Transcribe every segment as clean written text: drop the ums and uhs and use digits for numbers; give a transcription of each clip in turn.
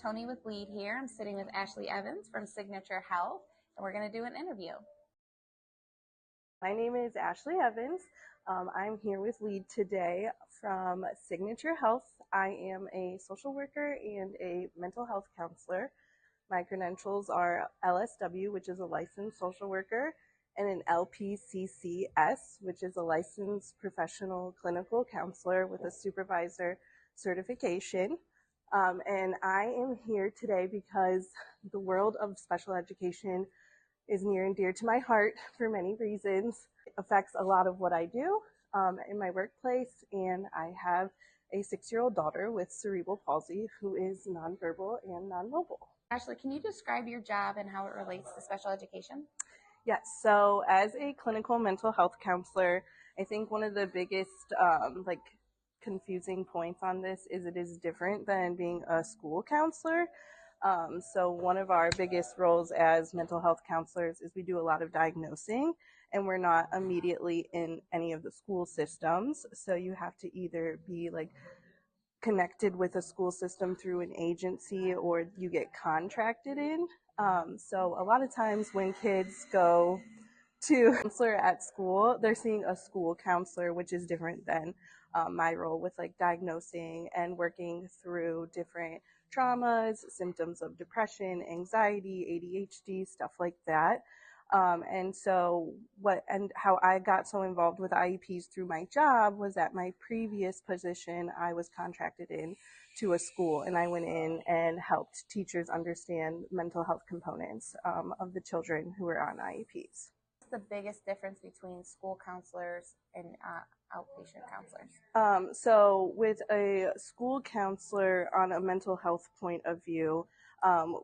Tony with L.E.A.D here. I'm sitting with Ashley Evans from Signature Health, and we're going to do an interview. My name is Ashley Evans. I'm here with L.E.A.D today from Signature Health. I am a social worker and a mental health counselor. My credentials are LSW, which is a licensed social worker, and an LPCCS, which is a licensed professional clinical counselor with a supervisor certification. And I am here today because the world of special education is near and dear to my heart for many reasons. It affects a lot of what I do in my workplace, and I have a 6-year-old daughter with cerebral palsy who is nonverbal and nonmobile. Ashley, can you describe your job and how it relates to special education? Yes, so as a clinical mental health counselor, I think one of the biggest confusing points on this is it is different than being a school counselor. So one of our biggest roles as mental health counselors is we do a lot of diagnosing, and we're not immediately in any of the school systems. So you have to either be connected with a school system through an agency or you get contracted in. So a lot of times when kids go to a counselor at school, they're seeing a school counselor, which is different than my role with diagnosing and working through different traumas, symptoms of depression, anxiety, ADHD, stuff like that. And how I got so involved with IEPs through my job was at my previous position, I was contracted in to a school, and I went in and helped teachers understand mental health components of the children who were on IEPs. What's the biggest difference between school counselors and outpatient counselors? So with a school counselor on a mental health point of view,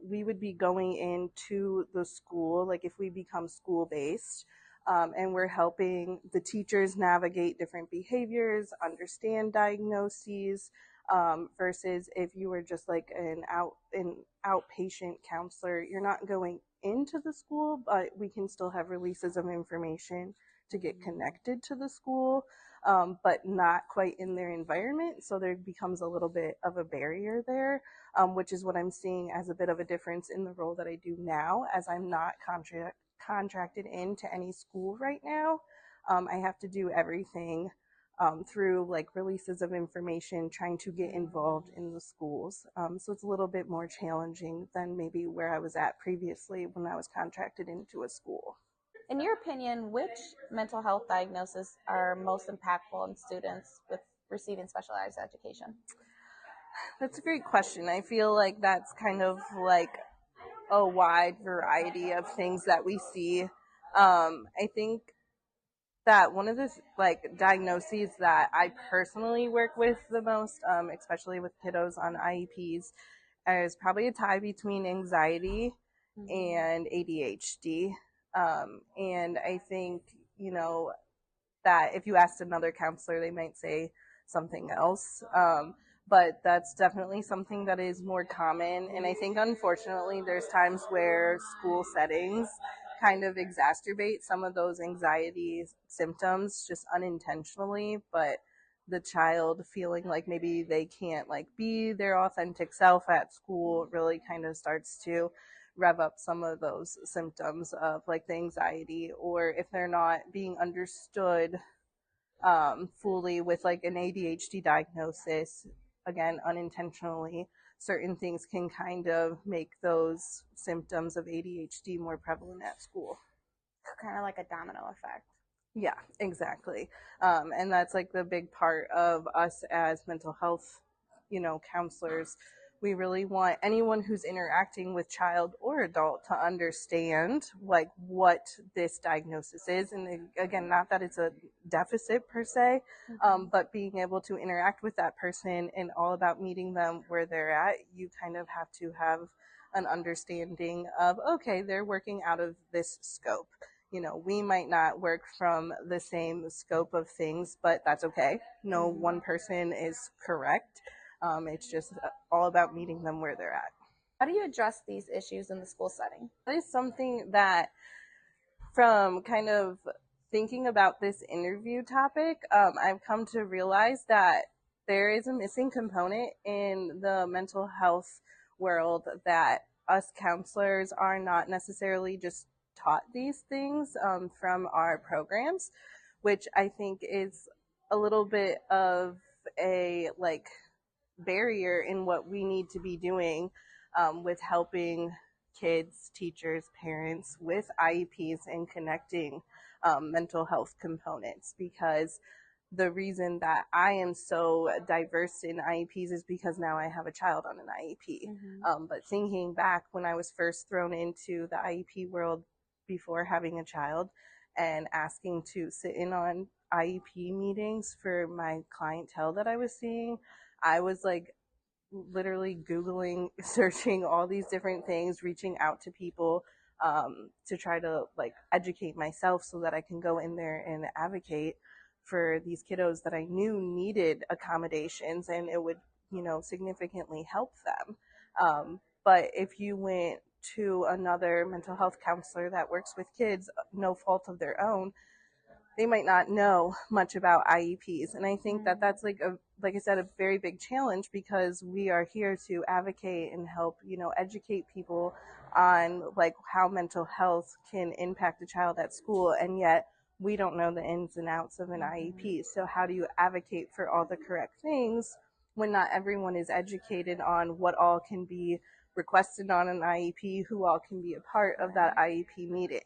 we would be going into the school, if we become school-based, and we're helping the teachers navigate different behaviors, understand diagnoses, versus if you were just an outpatient counselor, you're not going into the school, but we can still have releases of information to get connected to the school, but not quite in their environment. So there becomes a little bit of a barrier there, which is what I'm seeing as a bit of a difference in the role that I do now, as I'm not contracted into any school right now. I have to do everything through releases of information, trying to get involved in the schools. So it's a little bit more challenging than maybe where I was at previously when I was contracted into a school. In your opinion, which mental health diagnoses are most impactful in students with receiving specialized education? That's a great question. I feel like that's kind of a wide variety of things that we see. I think that one of the diagnoses that I personally work with the most, especially with kiddos on IEPs, is probably a tie between anxiety and ADHD. And I think, that if you asked another counselor, they might say something else. But that's definitely something that is more common. And I think, unfortunately, there's times where school settings kind of exacerbate some of those anxiety symptoms just unintentionally, but the child feeling like maybe they can't be their authentic self at school really kind of starts to rev up some of those symptoms of the anxiety, or if they're not being understood fully with an ADHD diagnosis, again, unintentionally, certain things can kind of make those symptoms of ADHD more prevalent at school. Kind of like a domino effect. Yeah, exactly. And that's the big part of us as mental health, counselors. We really want anyone who's interacting with child or adult to understand what this diagnosis is. And again, not that it's a deficit per se, but being able to interact with that person and all about meeting them where they're at. You kind of have to have an understanding of, okay, they're working out of this scope. We might not work from the same scope of things, but that's okay. No one person is correct. It's just all about meeting them where they're at. How do you address these issues in the school setting? That is something that, from kind of thinking about this interview topic, I've come to realize that there is a missing component in the mental health world that us counselors are not necessarily just taught these things from our programs, which I think is a little bit of a like barrier in what we need to be doing with helping kids, teachers, parents with IEPs and connecting mental health components, because the reason that I am so diverse in IEPs is because now I have a child on an IEP. But thinking back when I was first thrown into the IEP world before having a child and asking to sit in on IEP meetings for my clientele that I was seeing, I was like literally Googling, searching all these different things, reaching out to people to try to like educate myself so that I can go in there and advocate for these kiddos that I knew needed accommodations and it would, significantly help them. But if you went to another mental health counselor that works with kids, no fault of their own, they might not know much about IEPs. And I think that that's like I said, a very big challenge because we are here to advocate and help, educate people on like how mental health can impact a child at school. And yet we don't know the ins and outs of an IEP. So how do you advocate for all the correct things when not everyone is educated on what all can be requested on an IEP, who all can be a part of that IEP meeting?